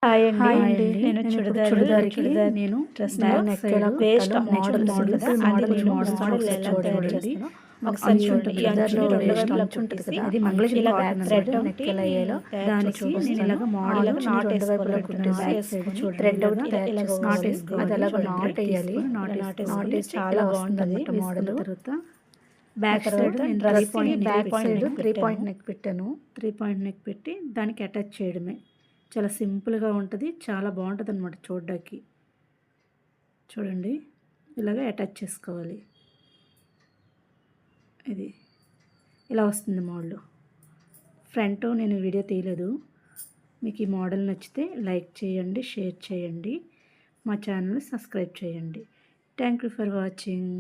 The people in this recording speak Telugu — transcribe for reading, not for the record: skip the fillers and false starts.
హాయ్ హాయ్ అండి. అండి. నేను చుడిదార్‌కి నేను డ్రెస్ బ్యాక్ నెక్ సైడ్ ఎలా వేస్ట్ కుట్టాలో మోడల్ మోడల్ ఉంటుంది కదా, అది నేను మోడల్ ఎలా తయారు చేస్తానో ఒకసారి చూడండి. ఈ అంచుని రెండు వైపులా కుట్టేసి అది మంగళగిరి ఇలా కాటన్ థ్రెడ్ అన్నమాట. ఒకటి నెక్ ఎలా వేయాలో దానికి నేను ఇలాగ మోడల్ నాట్ వేసుకోవాలనుకుంటే బ్యాక్ సైడ్ థ్రెడ్ ఒకటి ఇలా నాట్ వేసుకోవాలి. అది అలాగ చూడండి, నాట్ వేయాలి. నాట్ వేసుకొని వేస్తే చాలా బాగుంటుంది మోడల్. తర్వాత బ్యాక్ సైడ్ నేను బ్యాక్ సైడ్ 3 పాయింట్ నెక్ పెట్టాను. 3 పాయింట్ నెక్ పెట్టి దానికి అటాచ్ చేయడమే. చాలా సింపుల్గా ఉంటుంది, చాలా బాగుంటుంది అనమాట చూడడానికి. చూడండి, ఇలాగ అటాచ్ చేసుకోవాలి. ఇది ఇలా వస్తుంది మోడల్. ఫ్రంట్ నేను వీడియో తీయలేదు. మీకు ఈ మోడల్ నచ్చితే లైక్ చేయండి, షేర్ చేయండి, మా ఛానల్ని సబ్స్క్రైబ్ చేయండి. Thank you for watching.